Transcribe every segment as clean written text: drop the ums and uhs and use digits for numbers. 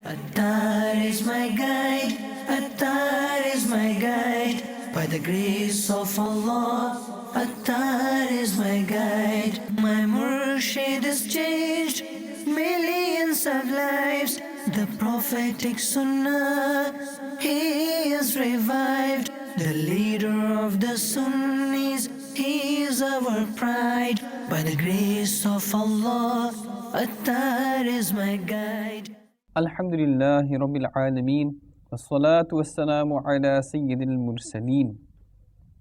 Attar is my guide, Attar is my guide. By the grace of Allah, Attar is my guide. My Murshid has changed millions of lives. The prophetic sunnah, he is revived. The leader of the Sunnis, he is our pride. By the grace of Allah, Attar is my guide. Alhamdulillahi Rabbil Alameen, wassalatu wassalamu ala Sayyidil Mursaleen.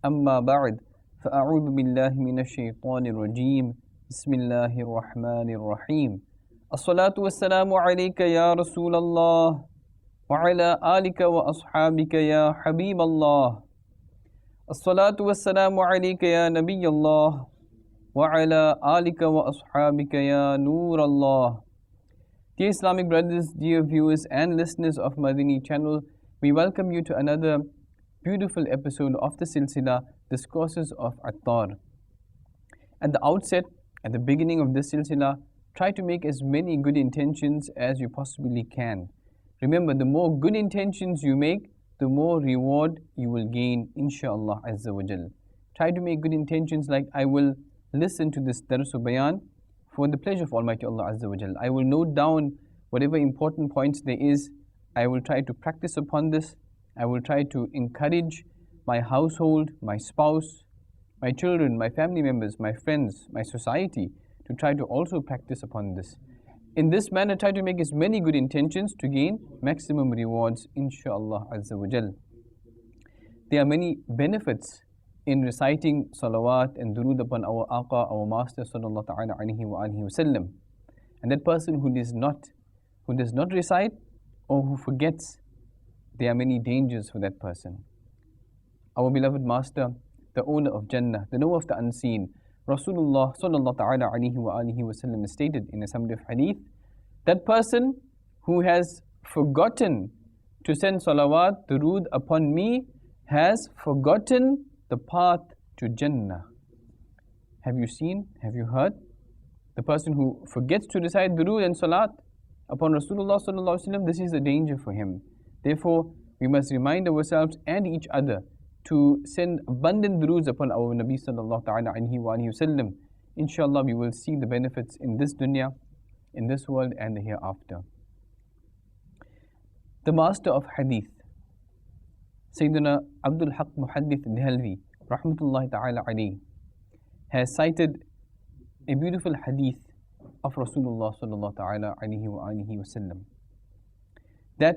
Amma ba'd, fa'a'udhu billahi minash shaitanir rajeem. Bismillahir Rahmanir Rahim. As-salatu wassalamu alayka ya Rasulallah, wa ala alika wa ashabika ya Habiballah. As-salatu wassalamu alayka ya Nabiyallah, wa ala alika wa ashabika ya Noorallah. Dear Islamic brothers, dear viewers and listeners of Madani Channel, we welcome you to another beautiful episode of the silsila, Discourses of Attar. At the outset, at the beginning of this silsila, try to make as many good intentions as you possibly can. Remember, the more good intentions you make, the more reward you will gain, inshaAllah Azza wa Jal. Try to make good intentions like, I will listen to this Dars Bayan for the pleasure of Almighty Allah Azza wa Jal. I will note down whatever important points there is. I will try to practice upon this. I will try to encourage my household, my spouse, my children, my family members, my friends, my society to try to also practice upon this. In this manner, try to make as many good intentions to gain maximum rewards, inshaAllah Azza wa Jal. There are many benefits in reciting salawat and durood upon our Aqa, our Master sallallahu ta'ala alayhi wa alihi wa sallam. And that person who does not recite or who forgets, there are many dangers for that person. Our beloved Master, the owner of Jannah, the knower of the unseen, Rasulullah sallallahu ta'ala alayhi wa alihi wa sallam stated in a summary of hadith, that person who has forgotten to send salawat, durood upon me has forgotten the path to Jannah. Have you seen? Have you heard? The person who forgets to recite durood and salat upon Rasulullah sallallahu alaihi wasallam, this is a danger for him. Therefore, we must remind ourselves and each other to send abundant duroods upon our Nabi sallallahu ta'ala alaihi wa sallam. Inshallah, we will see the benefits in this dunya, in this world and the hereafter. The master of hadith, Sayyidina Abdul Haq Muhaddith Dehelvi, rahmatullahi ta'ala alayhi, has cited a beautiful hadith of Rasulullah sallallahu ta'ala alayhi wa sallam, that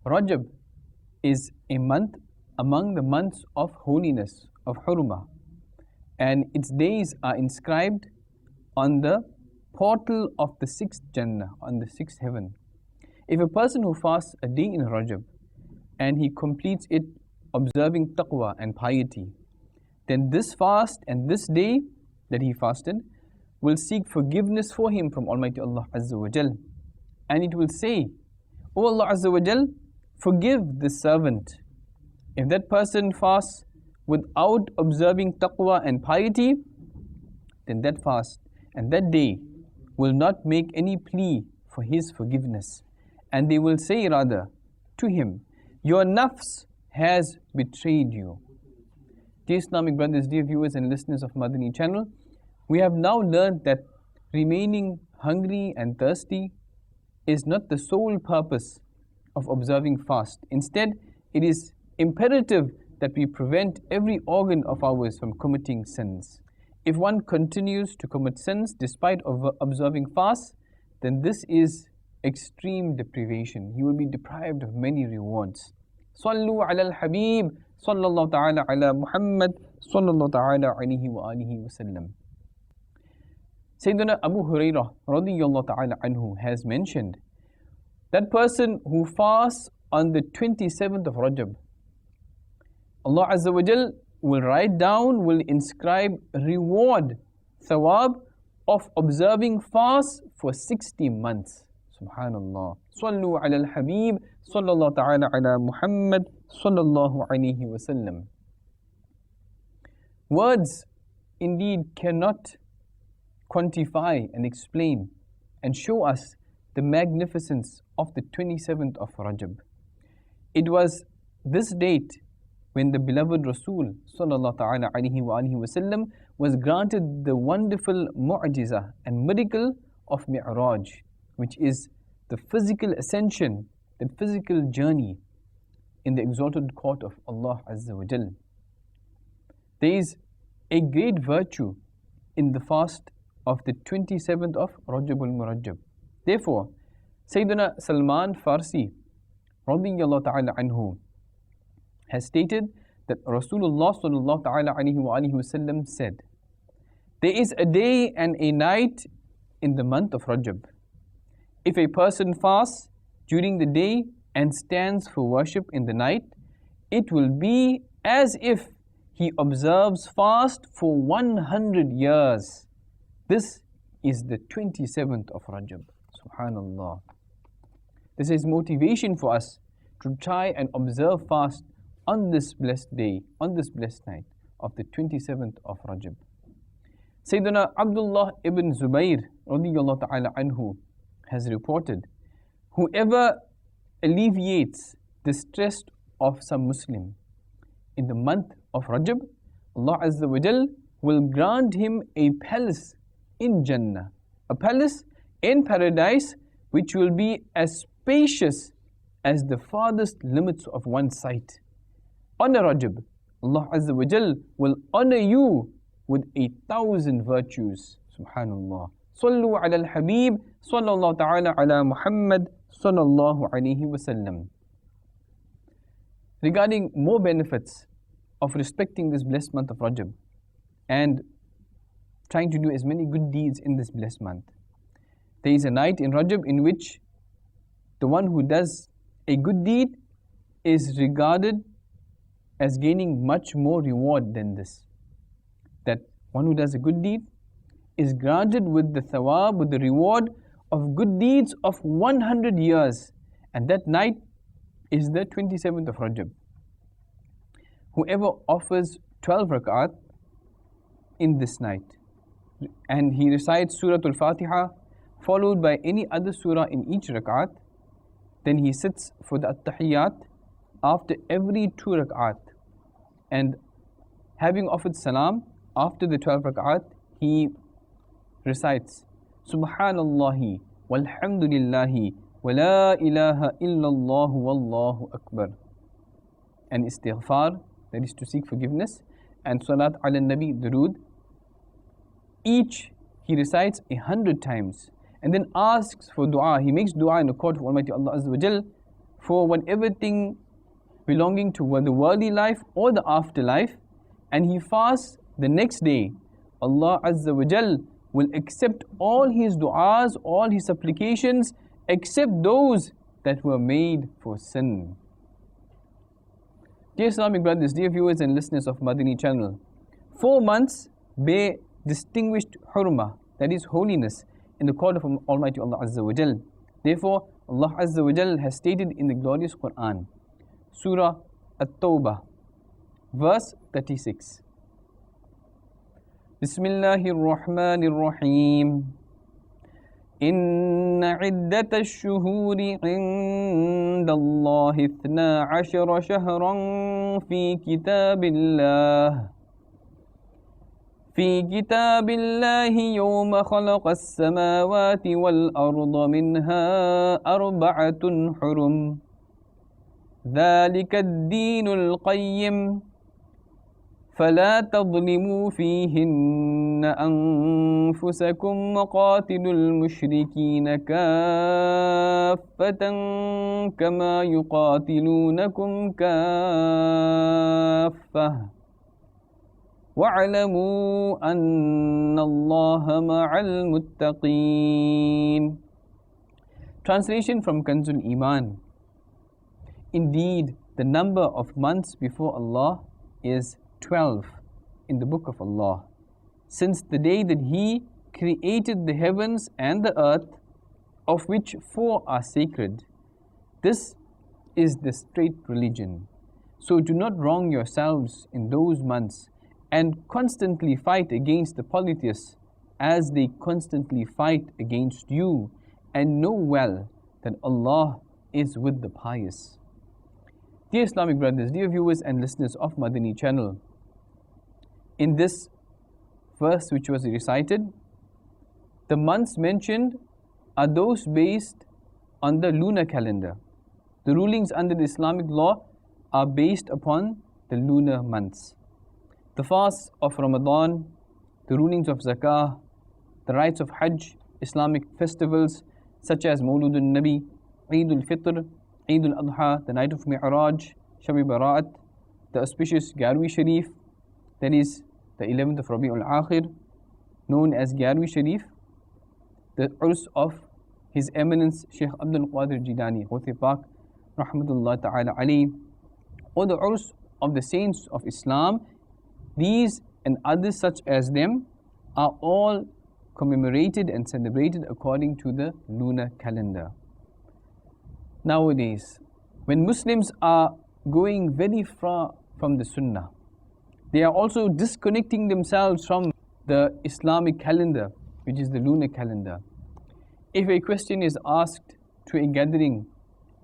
Rajab is a month among the months of holiness, of hurma, and its days are inscribed on the portal of the sixth Jannah, on the sixth heaven. If a person who fasts a day in Rajab and he completes it observing taqwa and piety, then this fast and this day that he fasted will seek forgiveness for him from Almighty Allah Azza wa Jal. And it will say, O Allah Azza wa Jal, forgive this servant. If that person fasts without observing taqwa and piety, then that fast and that day will not make any plea for his forgiveness. And they will say rather to him, your nafs has betrayed you. Dear Islamic brothers, dear viewers and listeners of Madani Channel, we have now learned that remaining hungry and thirsty is not the sole purpose of observing fast. Instead, it is imperative that we prevent every organ of ours from committing sins. If one continues to commit sins despite observing fast, then this is extreme deprivation. He will be deprived of many rewards. Sallu ala al-Habib, sallallahu ta'ala ala Muhammad, sallallahu ta'ala alayhi wa alihi wa sallam. Sayyidina Abu Hurairah radiyallahu ta'ala anhu has mentioned that person who fasts on the 27th of Rajab, Allah Azza wa Jal will write down, will inscribe reward, thawab of observing fast for 60 months. Subhanallah. Sallu ala al-Habib, sallallahu ta'ala ala Muhammad, sallallahu alayhi wa sallam. Words indeed cannot quantify and explain and show us the magnificence of the 27th of Rajab. It was this date when the beloved Rasul sallallahu ta'ala alaihi wasallam was granted the wonderful mu'jizah and miracle of Mi'raj, which is the physical ascension, the physical journey in the exalted court of Allah Azza wa Jal. There is a great virtue in the fast of the 27th of Rajab al-Murajjab. Therefore, Sayyidina Salman Farsi radiyallahu ta'ala anhu has stated that Rasulullah sallallahu ta'ala alaihi wasallam said, there is a day and a night in the month of Rajab. If a person fasts during the day and stands for worship in the night, it will be as if he observes fast for 100 years. This is the 27th of Rajab. Subhanallah. This is motivation for us to try and observe fast on this blessed day, on this blessed night of the 27th of Rajab. Sayyidina Abdullah ibn Zubayr radiyallahu ta'ala anhu has reported, whoever alleviates the stress of some Muslim in the month of Rajab, Allah Azza wa Jal will grant him a palace in Jannah, a palace in paradise which will be as spacious as the farthest limits of one's sight. On a Rajab, Allah Azza wa Jal will honor you with 1,000 virtues. Subhanallah. Sallu ala al-Habib, sallallahu ta'ala ala Muhammad, sallallahu alayhi wa sallam. Regarding more benefits of respecting this blessed month of Rajab and trying to do as many good deeds in this blessed month, there is a night in Rajab in which the one who does a good deed is regarded as gaining much more reward than this. That one who does a good deed is granted with the thawab, with the reward of good deeds of 100 years. And that night is the 27th of Rajab. Whoever offers 12 rak'at in this night and he recites Surah Al-Fatiha followed by any other surah in each rak'at, then he sits for the at-tahiyyat after every 2 rak'at, and having offered salam after the 12 rak'at, he recites Subhanallahi walhamdulillahi wa la ilaha illallah wallahu akbar, and istighfar, that is to seek forgiveness, and salat ala nabi, durood. Each he recites 100 times and then asks for dua. He makes dua in the court of Almighty Allah Azza wa Jal for whatever thing belonging to the worldly life or the afterlife, and he fasts the next day. Allah Azza wa Jal will accept all his du'as, all his supplications, except those that were made for sin. Dear Islamic brothers, dear viewers and listeners of Madani Channel, 4 months bear distinguished hurmah, that is holiness, in the court of Almighty Allah Azza wa Jal. Therefore, Allah Azza wa Jal has stated in the glorious Quran, Surah At-Tawbah, verse 36. Bismillahir Rahmanir Rahim. Inna iddat ash-shuhuri 'inda Allah 12 shahran fi kitabillah. في كتاب الله يوم خلق السماوات والأرض منها 4 حرم ذلك الدين القيم فلا تظلموا فيهن أنفسكم وقاتلوا المشركين كافة كما يقاتلونكم كافة وَاعْلَمُوا أَنَّ اللَّهَ مَعَ الْمُتَّقِينَ. Translation from Kanzul Iman. Indeed, the number of months before Allah is 12 in the book of Allah, since the day that He created the heavens and the earth, of which 4 are sacred. This is the straight religion. So do not wrong yourselves in those months, and constantly fight against the polytheists as they constantly fight against you, and know well that Allah is with the pious. Dear Islamic brothers, dear viewers and listeners of Madani Channel, in this verse which was recited, the months mentioned are those based on the lunar calendar. The rulings under the Islamic law are based upon the lunar months. The fasts of Ramadan, the rulings of zakah, the rites of Hajj, Islamic festivals such as Mawlud al-Nabi, Eid al-Fitr, Eid al-Adha, the night of Mi'raj, Shab-e Baraat, the auspicious Garwi Sharif, that is the 11th of Rabi al-Akhir, known as Garwi Sharif, the Urs of His Eminence Sheikh Abdul Qadir Jilani, Ghuthi Pak, Rahmatullah Ta'ala alayhi, or the Urs of the saints of Islam. These and others such as them are all commemorated and celebrated according to the lunar calendar. Nowadays, when Muslims are going very far from the sunnah, they are also disconnecting themselves from the Islamic calendar, which is the lunar calendar. If a question is asked to a gathering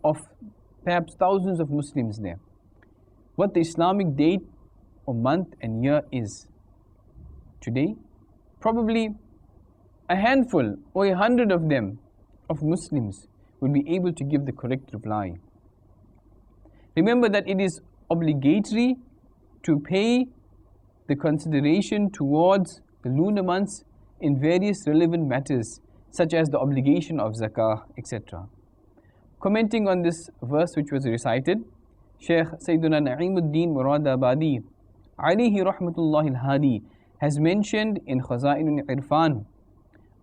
of perhaps thousands of Muslims there, what the Islamic date or month and year is today, probably a handful or 100 of them, of Muslims, will be able to give the correct reply. Remember that it is obligatory to pay the consideration towards the lunar months in various relevant matters, such as the obligation of zakah, etc. Commenting on this verse which was recited, Shaykh Sayyiduna Na'imuddin Muradabadi, alayhi rahmatullahi al-hadi, has mentioned in Khaza'in al-Irfan,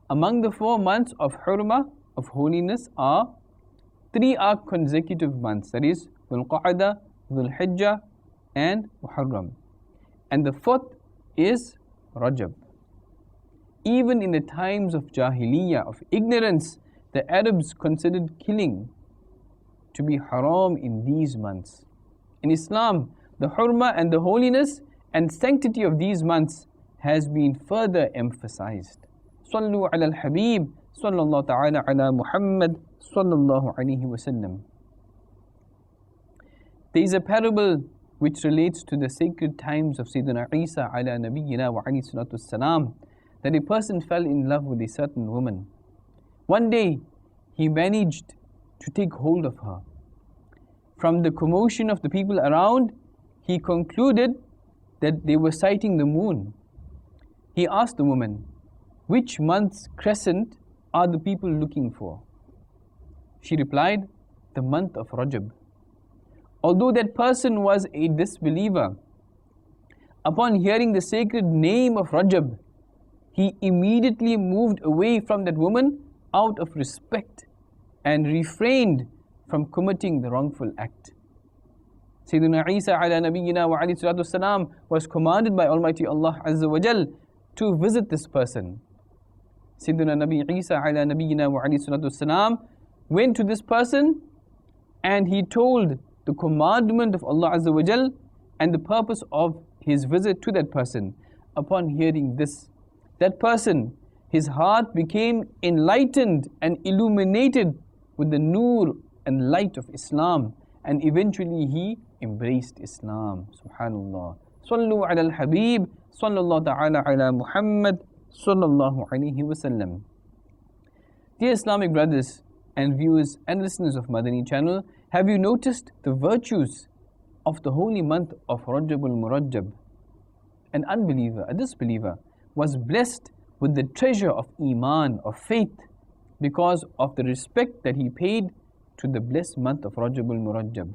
among the 4 months of hurma, of holiness, are 3 are consecutive months, that is Dhul Qa'dah, Dhul Hijjah and Muharram, and the 4th is Rajab. Even in the times of Jahiliyyah, of ignorance, the Arabs considered killing to be haram in these months. In Islam, the hurma and the holiness and sanctity of these months has been further emphasized. Sallu ala al-Habib, sallallahu ta'ala ala Muhammad, sallallahu alayhi wa sallam. There is a parable which relates to the sacred times of Sayyidina Isa ala nabiyyina wa alayhi salatu salam, that a person fell in love with a certain woman. One day, he managed to take hold of her. From the commotion of the people around, he concluded that they were sighting the moon. He asked the woman, "Which month's crescent are the people looking for?" She replied, "The month of Rajab." Although that person was a disbeliever, upon hearing the sacred name of Rajab, he immediately moved away from that woman out of respect and refrained from committing the wrongful act. Sayyidina Isa ala nabiyyina wa alayhi salatu salam was commanded by Almighty Allah Azza wa Jal to visit this person. Sayyidina Nabi Isa ala nabiyyina wa alayhi salatu salam went to this person and he told the commandment of Allah Azza wa Jal and the purpose of his visit to that person. Upon hearing this, that person, his heart became enlightened and illuminated with the nur and light of Islam, and eventually he embraced Islam. Subhanallah. Sallu ala al-Habib, sallallahu ta'ala ala Muhammad, sallallahu alayhi wa sallam. Dear Islamic brothers and viewers and listeners of Madani Channel, have you noticed the virtues of the holy month of Rajab al-Murajjab? An unbeliever, a disbeliever, was blessed with the treasure of Iman, of faith, because of the respect that he paid to the blessed month of Rajab al-Murajjab.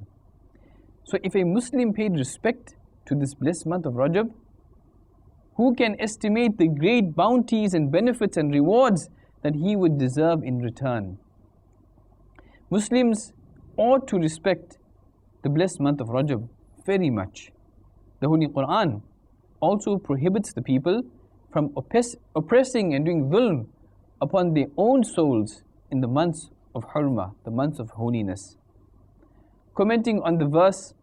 So if a Muslim paid respect to this blessed month of Rajab, who can estimate the great bounties and benefits and rewards that he would deserve in return? Muslims ought to respect the blessed month of Rajab very much. The Holy Quran also prohibits the people from oppressing and doing dhulm upon their own souls in the months of hurma, the months of holiness. Commenting on the verse,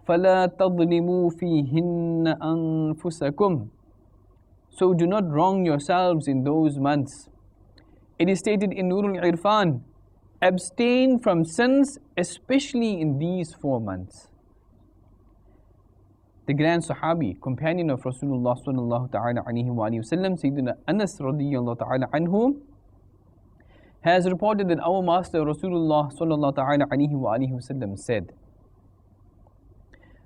فَلَا تَظْلِمُوا فِيهِنَّ أَنفُسَكُمْ, so do not wrong yourselves in those months. It is stated in Nurul Irfan, abstain from sins, especially in these 4 months. The grand Sahabi, companion of Rasulullah sallallahu ta'ala alayhi wa sallam, Sayyidina Anas radiyallahu ta'ala anhu, has reported that our Master Rasulullah sallallahu ta'ala alayhi wa sallam said,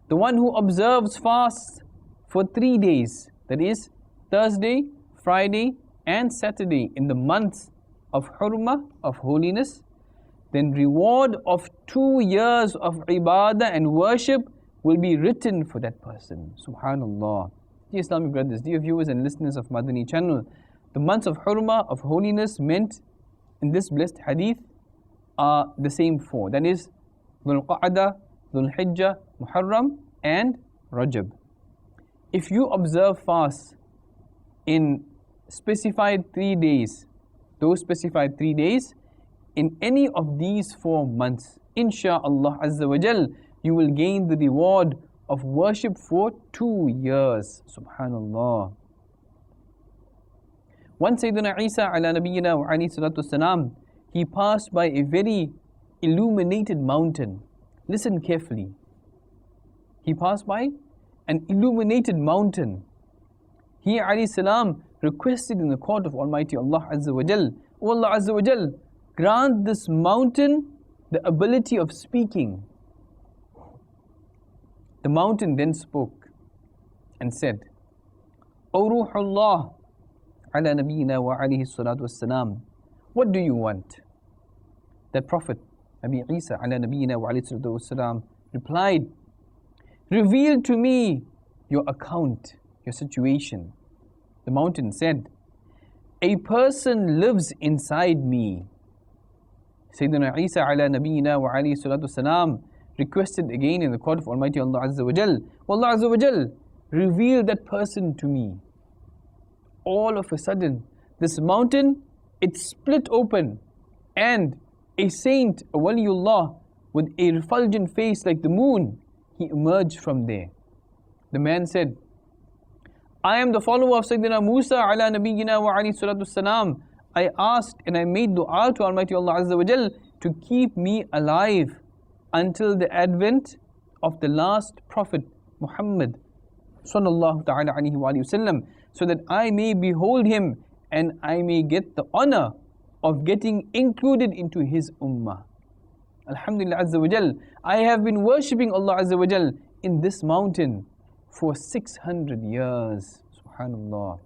the one who observes fasts for 3 days, that is Thursday, Friday and Saturday in the months of hurmah, of holiness, then reward of 2 years of ibadah and worship will be written for that person. Subhanallah. Dear Islamic brothers, dear viewers and listeners of Madani Channel, the months of hurmah, of holiness meant in this blessed hadith are the same 4. That is Dhul Qa'dah, Dhul Hijjah, Muharram and Rajab. If you observe fast in specified 3 days, those specified 3 days, in any of these 4 months, insha'Allah Azza wa Jal, you will gain the reward of worship for 2 years. Subhanallah. Once Sayyidina Isa ala nabiyyina wa alayhi salatu wasalam, he passed by a very illuminated mountain. Listen carefully. He passed by an illuminated mountain. He alayhi salam requested in the court of Almighty Allah Azza wa Jal, O Allah Azza wa Jal, grant this mountain the ability of speaking. The mountain then spoke and said, O Ruhullah ala nabiyyina wa alayhi salatu wassalam, what do you want? That Prophet Nabi Isa ala nabiyyina wa alayhi salatu wassalam replied, reveal to me your account, your situation. The mountain said, a person lives inside me. Sayyidina Isa ala nabiyyina wa alayhi salatu wasalam requested again in the court of Almighty Allah Azza wa Jal, Allah Azza wa Jal, reveal that person to me. All of a sudden, this mountain, it split open, and a saint, a waliullah, with a refulgent face like the moon, he emerged from there. The man said, I am the follower of Sayyidina Musa ala nabiyyina wa alayhi salatu wasalam. I asked and I made dua to Almighty Allah Azza wa Jal to keep me alive until the advent of the last Prophet Muhammad sallallahu ta'ala alayhi wa sallam, so that I may behold him and I may get the honor of getting included into his ummah. Alhamdulillah Azza wa Jal, I have been worshipping Allah Azza wa Jal in this mountain for 600 years. Subhanallah.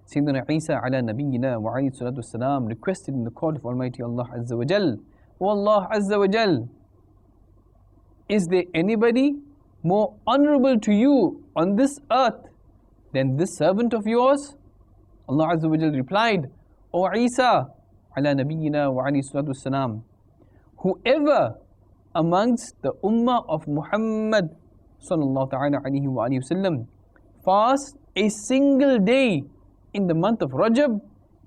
Sayyidina Isa ala nabiyyina wa alayhi salatu wasalam requested in the court of Almighty Allah Azza wa Jal, O Allah Azza wa Jal, is there anybody more honorable to you on this earth than this servant of yours? Allah Azza wa Jal replied, O Isa ala nabiyyina wa alayhi salatu wasalam, whoever amongst the ummah of Muhammad sallallahu ta'ala alayhi wa sallam fast a single day in the month of Rajab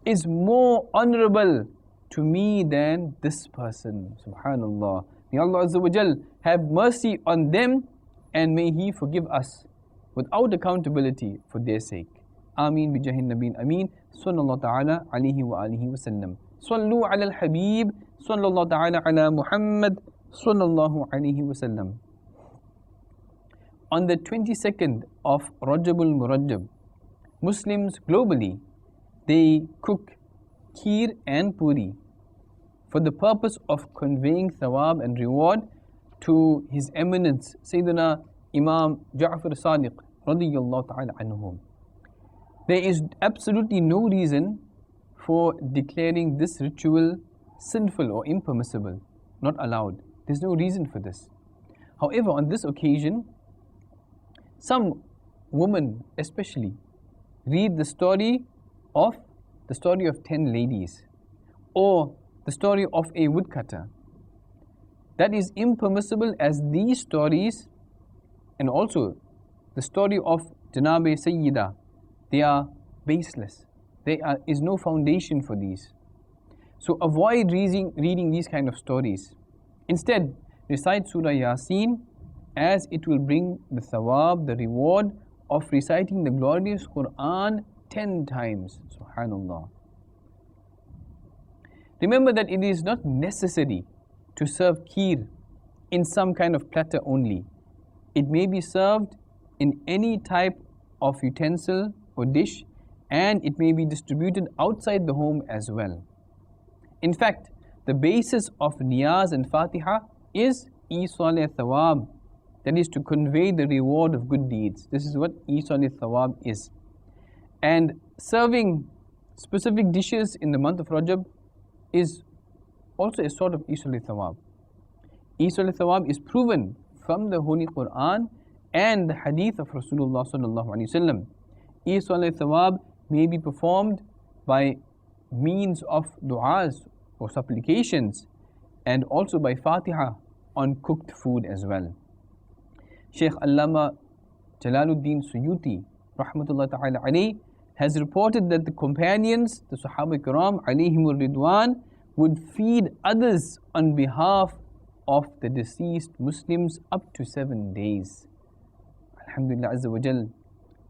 is more honorable to me than this person. Subhanallah. May Allah Azza wa Jal have mercy on them and may He forgive us without accountability for their sake. Ameen bi jahin nabeen ameen. Sallallahu ta'ala alayhi wa alihi wa sallam. Sallu ala al-habib. Sallallahu ta'ala ala Muhammad. Sallallahu alayhi wa sallam. On the 22nd of Rajabul Murajjab, Muslims globally, they cook kheer and puri for the purpose of conveying thawab and reward to His Eminence Sayyidina Imam Ja'far Sadiq radiyallahu ta'ala anhu. There is absolutely no reason for declaring this ritual sinful or impermissible, not allowed. There's no reason for this. However, on this occasion, some women especially read the story of 10 ladies or the story of a woodcutter. That is impermissible, as these stories and also the story of Janabe Sayyida, they are baseless. There is no foundation for these. So avoid reading these kind of stories. Instead, recite Surah Yasin, as it will bring the thawab, the reward of reciting the glorious Quran 10 times. Subhanallah. Remember that it is not necessary to serve kheer in some kind of platter only. It may be served in any type of utensil or dish, and it may be distributed outside the home as well. In fact, the basis of niyaz and fatiha is isal thawab, that is to convey the reward of good deeds. This is what isal thawab is. And serving specific dishes in the month of Rajab is also a sort of isal thawab. Isal thawab is proven from the Holy Quran and the hadith of Rasulullah sallallahu alaihi wasallam. Isal thawab may be performed by means of du'as or supplications, and also by fatiha on cooked food as well. Shaykh Allama Jalaluddin Suyuti rahmatullah ta'ala alayhi has reported that the companions, the Sahaba Kiram alayhimur ridwan, would feed others on behalf of the deceased Muslims up to 7 days. Alhamdulillah Azza wa Jal,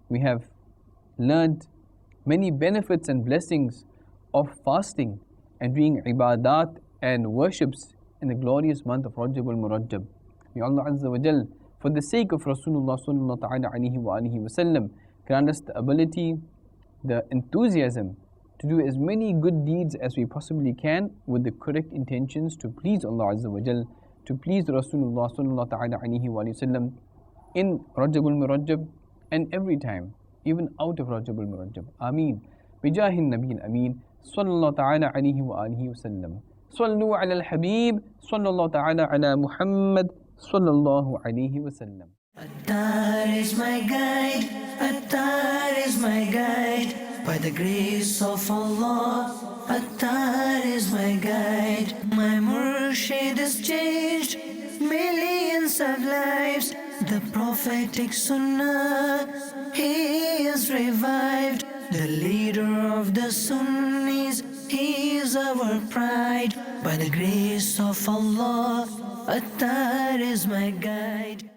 we have learned many benefits and blessings of fasting and doing ibadat and worships in the glorious month of Rajab al-Murajjab. May Allah Azza wa Jal, for the sake of Rasulullah sallallahu ta'ala alayhi wa alihi wa sallam, grant us the ability, the enthusiasm to do as many good deeds as we possibly can with the correct intentions to please Allah Azza wa Jal, to please Rasulullah sallallahu ta'ala alayhi wa sallam in Rajab al-Murajjab and every time, even out of Rajab al-Murajjab. Ameen. Bijahin Nabiyyin Ameen. Sallallahu ta'ala alayhi wa alihi wa sallam. Sallu ala al-Habib. Sallallahu ta'ala ala Muhammad. Sallallahu alayhi wa sallam. Attar is my guide, Attar is my guide. By the grace of Allah, Attar is my guide. My murshid has changed millions of lives. The prophetic sunnah, he is revived. The leader of the Sunnis, he is our pride. By the grace of Allah, Attar is my guide.